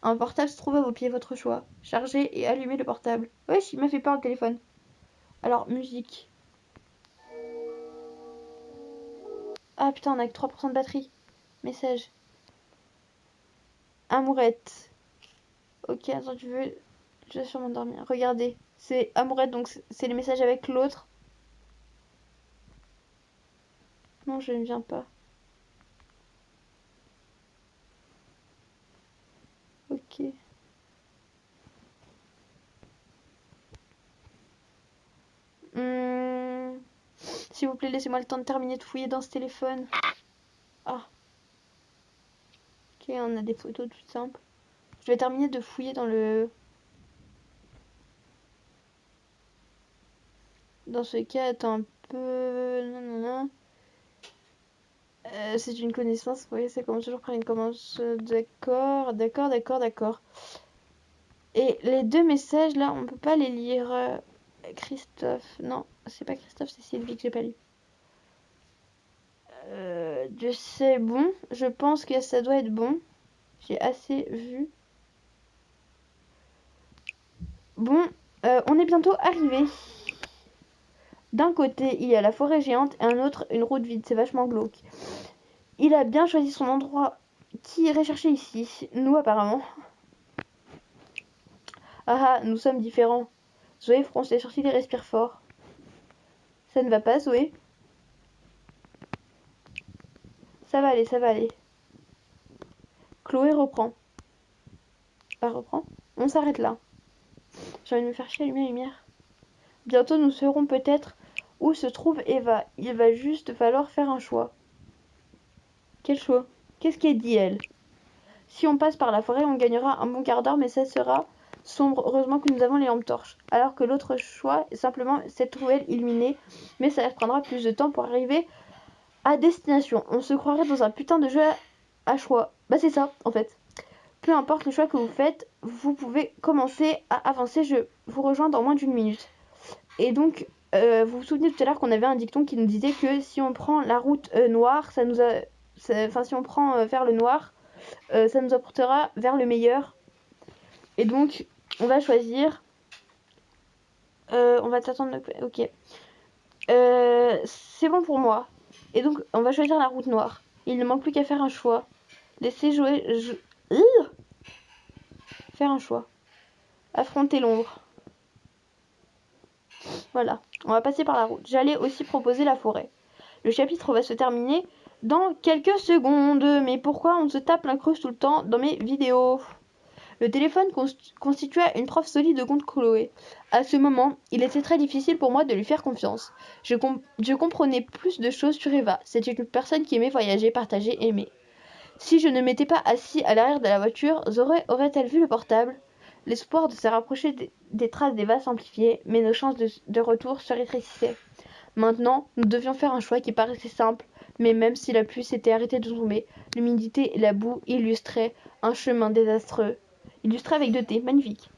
Un portable se trouve à vos pieds, votre choix. Chargez et allumez le portable. Wesh, il m'a fait peur le téléphone. Alors, musique. Ah putain, on a que 3% de batterie. Message. Amourette. Ok, attends, je vais sûrement dormir. Regardez, c'est Amourette, donc c'est les messages avec l'autre. Non, je ne viens pas. Ok. S'il vous plaît, laissez-moi le temps de terminer de fouiller dans ce téléphone. Ah. Ok, on a des photos toutes simples. Je vais terminer de fouiller dans le... Dans ce cas, attends un peu... Non. C'est une connaissance, oui, ça commence toujours par une commence. D'accord. Et les deux messages, là, on peut pas les lire. Christophe, non, c'est pas Christophe, c'est Sylvie que j'ai pas lu. Je sais, bon, je pense que ça doit être bon. J'ai assez vu. Bon, on est bientôt arrivé. D'un côté, il y a la forêt géante et un autre, une route vide. C'est vachement glauque. Il a bien choisi son endroit. Qui irait chercher ici? Nous, apparemment. Ah, nous sommes différents. Zoé fronce les sourcils et respire fort. Ça ne va pas, Zoé? Ça va aller. Chloé reprend. Reprend. On s'arrête là. J'ai envie de me faire chier, allumer la lumière. Bientôt, nous saurons peut-être où se trouve Eva. Il va juste falloir faire un choix. Quel choix? Qu'est-ce qu'elle dit, elle? Si on passe par la forêt, on gagnera un bon quart d'heure, mais ça sera sombre. Heureusement que nous avons les lampes torches. Alors que l'autre choix est simplement cette ruelle illuminée, mais ça prendra plus de temps pour arriver à destination. On se croirait dans un putain de jeu à choix. Bah c'est ça, en fait. Peu importe le choix que vous faites, vous pouvez commencer à avancer. Je vous rejoins dans moins d'une minute. Et donc, vous vous souvenez tout à l'heure qu'on avait un dicton qui nous disait que si on prend la route noire, ça nous a... Enfin, si on prend vers le noir, ça nous apportera vers le meilleur. Et donc, on va choisir... on va t'attendre... Ok. C'est bon pour moi. Et donc, on va choisir la route noire. Il ne manque plus qu'à faire un choix. Laissez jouer... Faire un choix. Affronter l'ombre. Voilà. On va passer par la route. J'allais aussi proposer la forêt. Le chapitre va se terminer dans quelques secondes. Mais pourquoi on se tape l'incruste tout le temps dans mes vidéos? Le téléphone constituait une preuve solide contre Chloé. À ce moment, il était très difficile pour moi de lui faire confiance. Je comprenais plus de choses sur Eva. C'était une personne qui aimait voyager, partager, aimer. Si je ne m'étais pas assis à l'arrière de la voiture, Zoé aurait-elle vu le portable? L'espoir de se rapprocher des traces d'Eva s'amplifiait, mais nos chances de retour se rétrécissaient. Maintenant, nous devions faire un choix qui paraissait simple, mais même si la pluie s'était arrêtée de tomber, l'humidité et la boue illustraient un chemin désastreux. Illustré avec 2T, magnifique.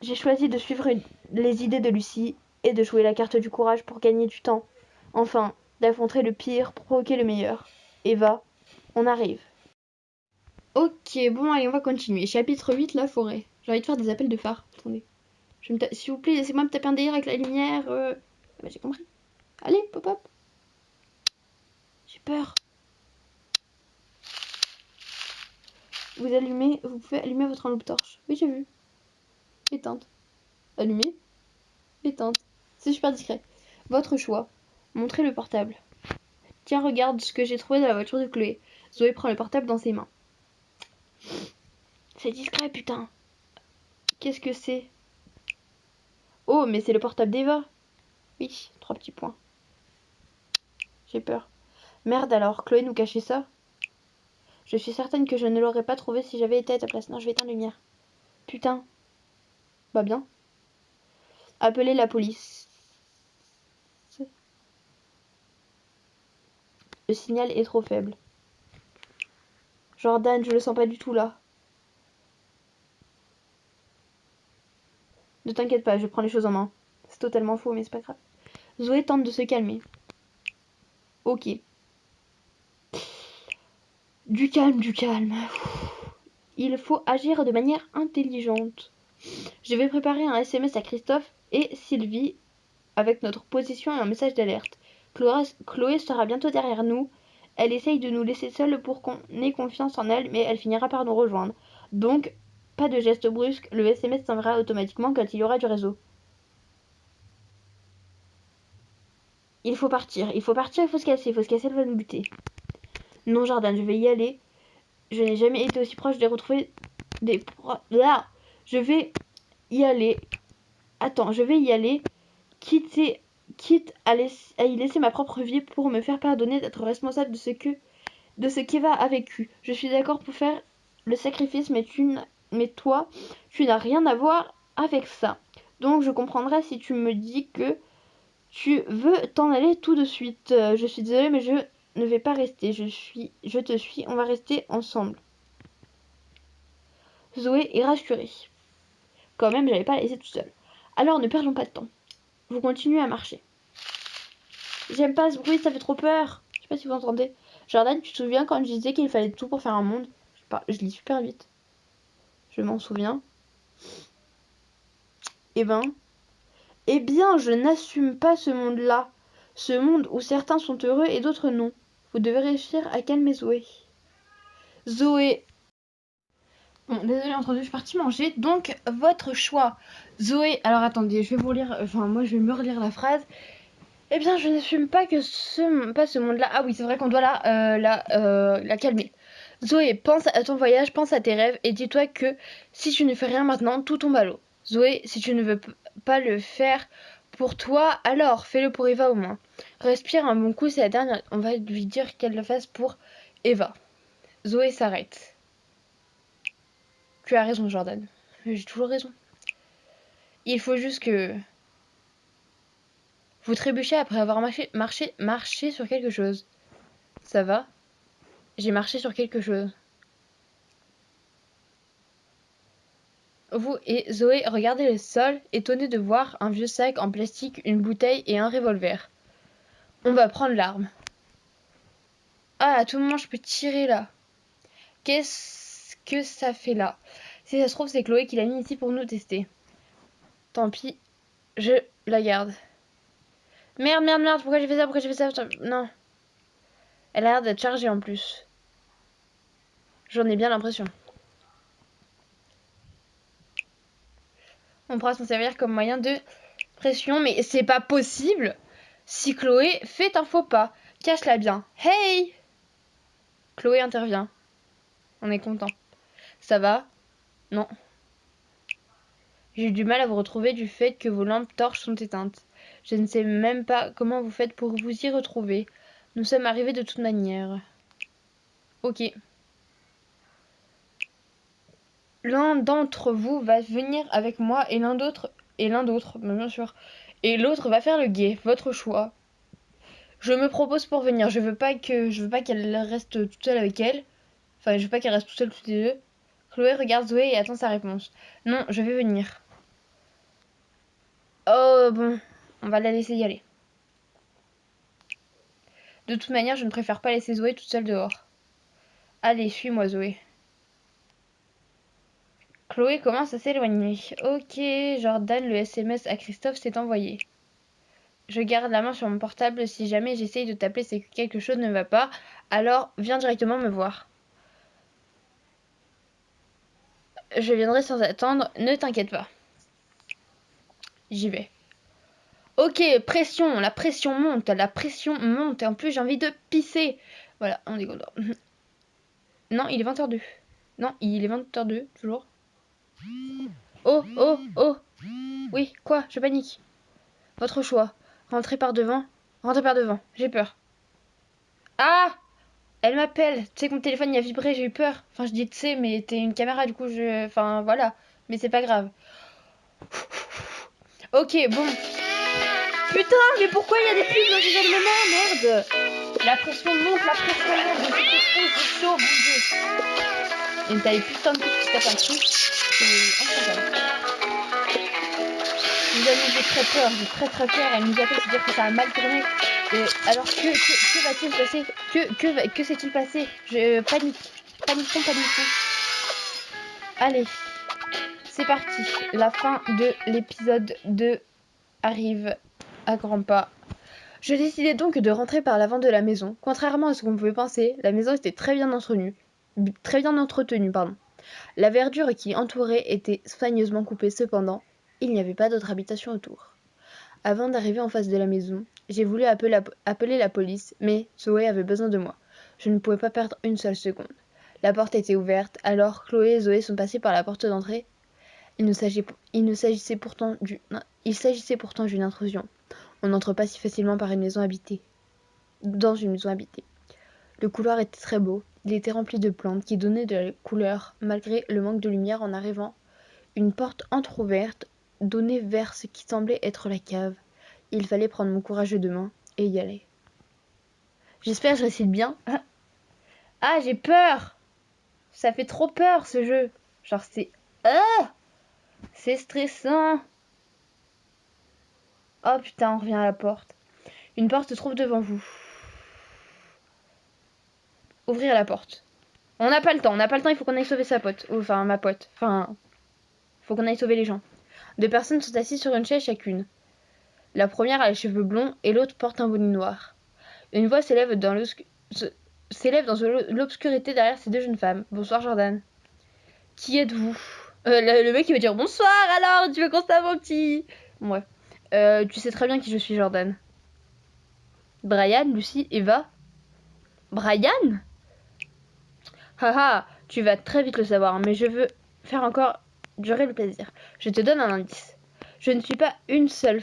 J'ai choisi de suivre les idées de Lucie et de jouer la carte du courage pour gagner du temps. Enfin, d'affronter le pire pour provoquer le meilleur. Eva, on arrive. Ok, bon, allez, on va continuer. Chapitre 8, la forêt. J'ai envie de faire des appels de phare. Attendez. S'il vous plaît, laissez-moi me taper un délire avec la lumière. Bah, j'ai compris. Allez, pop-up. J'ai peur. Vous pouvez allumer votre lampe torche. Oui, j'ai vu. Éteinte. Allumée. Éteinte. C'est super discret. Votre choix. Montrez le portable. Tiens, regarde ce que j'ai trouvé dans la voiture de Chloé. Zoé prend le portable dans ses mains. C'est discret, putain. Qu'est-ce que c'est? Oh, mais c'est le portable d'Eva. Oui, 3 petits points. J'ai peur. Merde alors, Chloé nous cachait ça. Je suis certaine que je ne l'aurais pas trouvé si j'avais été à ta place. Non, je vais éteindre la lumière. Putain. Bah bien. Appelez la police. Le signal est trop faible. Jordan, je le sens pas du tout là. Ne t'inquiète pas, je prends les choses en main. C'est totalement faux, mais c'est pas grave. Zoé tente de se calmer. Ok. Du calme. Il faut agir de manière intelligente. Je vais préparer un SMS à Christophe et Sylvie avec notre position et un message d'alerte. Chloé sera bientôt derrière nous. Elle essaye de nous laisser seuls pour qu'on ait confiance en elle, mais elle finira par nous rejoindre. Donc, pas de geste brusque, le SMS s'enverra automatiquement quand il y aura du réseau. Il faut partir, il faut se casser, elle va nous buter. Non, Jordan, je vais y aller. Je n'ai jamais été aussi proche de retrouver des... Là, je vais y aller. Attends, je vais y aller. Quitte à y laisser ma propre vie pour me faire pardonner d'être responsable de ce qu'Eva a vécu. Je suis d'accord pour faire le sacrifice, mais toi, tu n'as rien à voir avec ça. Donc je comprendrai si tu me dis que Tu veux t'en aller tout de suite. Je suis désolée, mais je ne vais pas rester. Je te suis. On va rester ensemble. Zoé est rassurée. Quand même, j'allais pas la laisser toute seule. Alors, ne perdons pas de temps. Vous continuez à marcher. J'aime pas ce bruit, ça fait trop peur. Je sais pas si vous entendez. Jordan, tu te souviens quand je disais qu'il fallait tout pour faire un monde? Je lis super vite. Je m'en souviens. Eh bien, je n'assume pas ce monde-là. Ce monde où certains sont heureux et d'autres non. Vous devez réussir à calmer Zoé. Zoé. Bon, désolé, entre deux, je suis partie manger. Donc, votre choix. Zoé. Alors, attendez, je vais vous lire. Enfin, moi, je vais me relire la phrase. Eh bien, je n'assume pas que ce monde-là. Ah oui, c'est vrai qu'on doit la calmer. Zoé, pense à ton voyage, pense à tes rêves et dis-toi que si tu ne fais rien maintenant, tout tombe à l'eau. Zoé, si tu ne veux pas le faire pour toi, alors fais-le pour Eva au moins. Respire un bon coup, c'est la dernière. On va lui dire qu'elle le fasse pour Eva. Zoé s'arrête. Tu as raison, Jordan. J'ai toujours raison. Il faut juste que vous trébuchez après avoir marché sur quelque chose. Ça va? J'ai marché sur quelque chose. Vous et Zoé regardez le sol, étonnés de voir un vieux sac en plastique, une bouteille et un revolver. On va prendre l'arme. Ah, à tout moment, je peux tirer là. Qu'est-ce que ça fait là? Si ça se trouve, c'est Chloé qui l'a mis ici pour nous tester. Tant pis, je la garde. Merde, pourquoi j'ai fait ça? Non. Elle a l'air d'être chargée en plus. J'en ai bien l'impression. On pourra s'en servir comme moyen de pression, mais c'est pas possible. Si Chloé fait un faux pas, cache-la bien. Hey! Chloé intervient. On est content. Ça va? Non. J'ai eu du mal à vous retrouver du fait que vos lampes torches sont éteintes. Je ne sais même pas comment vous faites pour vous y retrouver. Nous sommes arrivés de toute manière. Ok. L'un d'entre vous va venir avec moi et l'un d'autre, bien sûr. Et l'autre va faire le guet. Votre choix. Je me propose pour venir. Je veux pas qu'elle reste toute seule avec elle. Enfin, je veux pas qu'elle reste toute seule toutes les deux. Chloé regarde Zoé et attend sa réponse. Non, je vais venir. Oh bon, on va la laisser y aller. De toute manière, je ne préfère pas laisser Zoé toute seule dehors. Allez, suis-moi Zoé. Chloé commence à s'éloigner. Ok, Jordan, le SMS à Christophe s'est envoyé. Je garde la main sur mon portable. Si jamais j'essaye de t'appeler, c'est que quelque chose ne va pas. Alors, viens directement me voir. Je viendrai sans attendre. Ne t'inquiète pas. J'y vais. Ok, pression. La pression monte. Et en plus, j'ai envie de pisser. Voilà, on est content. Non, il est 20h02. Non, il est 20h02, toujours. Oh, oh, oh. Oui, quoi? Je panique. Votre choix. Rentrez par devant. Rentrez par devant. J'ai peur. Ah! Elle m'appelle. Tu sais que mon téléphone il a vibré, j'ai eu peur. Enfin, je dis tu sais, mais t'es une caméra, du coup, je. Enfin, voilà. Mais c'est pas grave. Ok, bon. Putain, mais pourquoi il y a des pubs dans ces événements? Merde! La pression monte. C'est chaud, mon dieu. Et t'avais putain de pub qui se tape un truc. C'est incroyable. Nous avons j'ai très peur. Elle nous appelle, c'est-à-dire que ça a mal tourné. Alors que va-t-il se passer? Que s'est-il passé? Je paniquons. Allez, c'est parti. La fin de l'épisode 2 arrive à grands pas. Je décidai donc de rentrer par l'avant de la maison. Contrairement à ce qu'on pouvait penser, la maison était très bien entretenue. La verdure qui entourait était soigneusement coupée. Cependant, il n'y avait pas d'autre habitation autour. Avant d'arriver en face de la maison, j'ai voulu appeler la police, mais Zoé avait besoin de moi. Je ne pouvais pas perdre une seule seconde. La porte était ouverte, alors Chloé et Zoé sont passées par la porte d'entrée. Il s'agissait pourtant d'une intrusion. On n'entre pas si facilement dans une maison habitée. Le couloir était très beau. Il était rempli de plantes qui donnaient de la couleur malgré le manque de lumière. En arrivant, une porte entr'ouverte donnait vers ce qui semblait être la cave. Il fallait prendre mon courage de deux mains et y aller. J'espère que je récite bien. Ah, j'ai peur! Ça fait trop peur ce jeu. Genre c'est... Ah! C'est stressant. Oh putain, on revient à la porte. Une porte se trouve devant vous. Ouvrir la porte. On n'a pas le temps, il faut qu'on aille sauver sa pote. Enfin, ma pote. Enfin, faut qu'on aille sauver les gens. Deux personnes sont assises sur une chaise chacune. La première a les cheveux blonds et l'autre porte un bonnet noir. Une voix s'élève dans l'obscurité derrière ces deux jeunes femmes. Bonsoir Jordan. Qui êtes-vous? Le mec il va dire bonsoir alors, tu veux qu'on s'avoue petit? Ouais. Tu sais très bien qui je suis Jordan. Brian, Lucie, Eva. Brian? Haha, tu vas très vite le savoir, mais je veux faire encore durer le plaisir. Je te donne un indice. Je ne suis pas une seule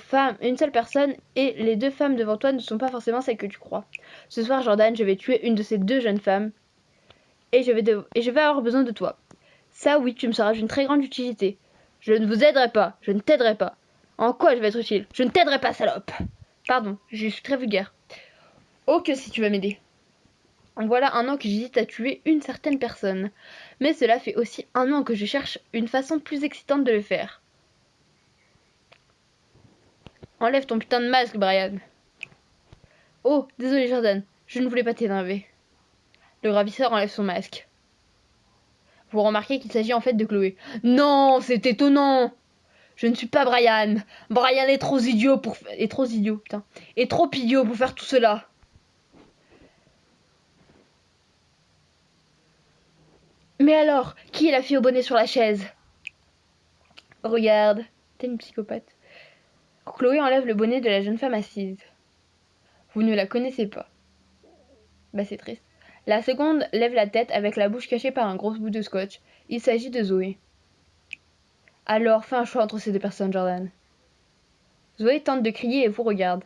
personne, et les deux femmes devant toi ne sont pas forcément celles que tu crois. Ce soir, Jordan, je vais tuer une de ces deux jeunes femmes, et je vais avoir besoin de toi. Ça, oui, tu me seras d'une très grande utilité. Je ne vous aiderai pas, je ne t'aiderai pas. En quoi je vais être utile? Je ne t'aiderai pas, salope. Pardon, je suis très vulgaire. Oh que si tu vas m'aider. Voilà un an que j'hésite à tuer une certaine personne. Mais cela fait aussi un an que je cherche une façon plus excitante de le faire. Enlève ton putain de masque, Brian. Oh, désolé Jordan, je ne voulais pas t'énerver. Le ravisseur enlève son masque. Vous remarquez qu'il s'agit en fait de Chloé. Non, c'est étonnant. Je ne suis pas Brian. Brian est trop idiot pour... Est trop idiot pour faire tout cela. Mais alors, qui est la fille au bonnet sur la chaise? Regarde, t'es une psychopathe. Chloé enlève le bonnet de la jeune femme assise. Vous ne la connaissez pas. Bah c'est triste. La seconde lève la tête avec la bouche cachée par un gros bout de scotch. Il s'agit de Zoé. Alors, fais un choix entre ces deux personnes, Jordan. Zoé tente de crier et vous regarde.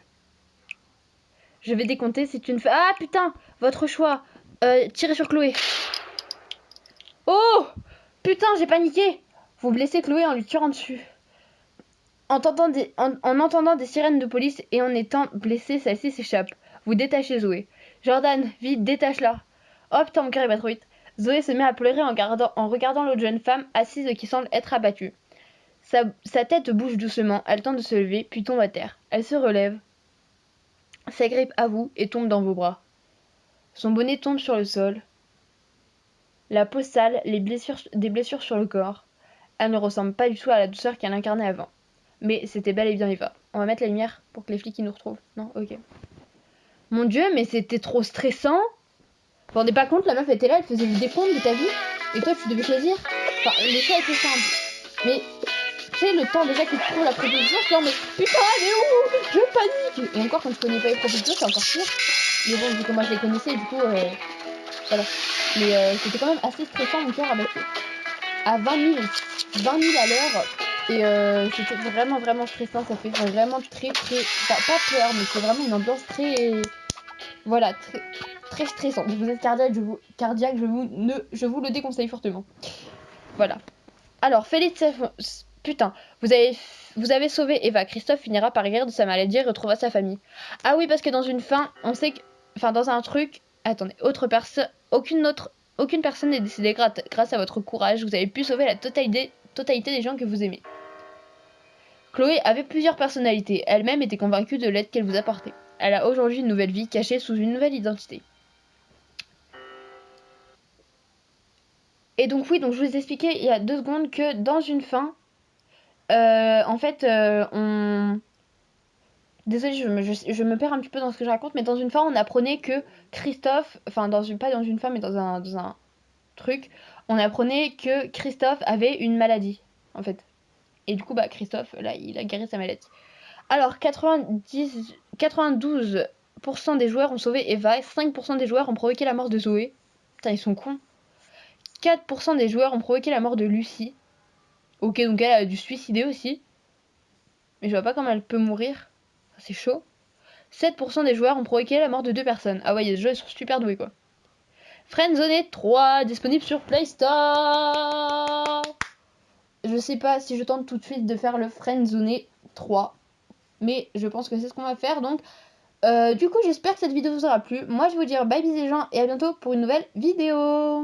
Je vais décompter si tu ne fais... Ah putain! Votre choix. Tirez sur Chloé. Oh! Putain, j'ai paniqué! Vous blessez Chloé en lui tirant dessus. En entendant des sirènes de police et en étant blessée, celle-ci s'échappe. Vous détachez Zoé. Jordan, vite, détache-la. Oh putain, mon cœur il bat trop vite. Zoé se met à pleurer en regardant l'autre jeune femme assise qui semble être abattue. Sa tête bouge doucement, elle tente de se lever, puis tombe à terre. Elle se relève, s'agrippe à vous et tombe dans vos bras. Son bonnet tombe sur le sol. La peau sale, des blessures sur le corps. Elle ne ressemble pas du tout à la douceur qu'elle incarnait avant. Mais c'était bel et bien Eva. On va mettre la lumière pour que les flics nous retrouvent. Non, ok. Mon dieu, mais c'était trop stressant. Vous vous rendez pas compte, la meuf était là, elle faisait le décompte de ta vie. Et toi, tu devais choisir. Enfin, le choix était simple. Mais, tu sais, le temps déjà que tu trouves la proposition, c'est genre, mais putain, elle est où? Je panique. Et encore, quand tu connais pas les propositions, c'est encore pire. Mais bon, vu que moi je les connaissais, du coup, voilà. Mais c'était quand même assez stressant, mon cœur abattu. À 20 000 à l'heure. Et c'était vraiment vraiment stressant, ça fait vraiment très pas peur, mais c'est vraiment une ambiance très, voilà, très stressante. Vous êtes cardiaque, je vous le déconseille fortement. Voilà. Alors félicitations, putain, vous avez sauvé Eva. Christophe finira par guérir de sa maladie et retrouvera sa famille. Ah oui, parce que dans une fin, on sait que, enfin dans un truc, attendez, aucune personne n'est décédée grâce à votre courage. Vous avez pu sauver la totalité des gens que vous aimez. Chloé avait plusieurs personnalités. Elle-même était convaincue de l'aide qu'elle vous apportait. Elle a aujourd'hui une nouvelle vie cachée sous une nouvelle identité. Et donc oui, donc je vous expliquais il y a 2 secondes que dans une fin, en fait, Désolée, je me perds un petit peu dans ce que je raconte, mais dans une fin, on apprenait que Christophe, enfin pas dans une fin, mais dans un truc, on apprenait que Christophe avait une maladie, en fait. Et du coup, bah Christophe, là, il a guéri sa maladie. Alors, 92% des joueurs ont sauvé Eva, 5% des joueurs ont provoqué la mort de Zoé. Putain, ils sont cons. 4% des joueurs ont provoqué la mort de Lucie. Ok, donc elle a dû se suicider aussi. Mais je vois pas comment elle peut mourir. C'est chaud. 7% des joueurs ont provoqué la mort de 2 personnes. Ah ouais, il y a des joueurs, ils sont super doués, quoi. Friendzone 3, disponible sur Play Store. Je sais pas si je tente tout de suite de faire le Friendzone 3. mais je pense que c'est ce qu'on va faire. Donc du coup j'espère que cette vidéo vous aura plu. Moi je vais vous dire bye bisous les gens et à bientôt pour une nouvelle vidéo.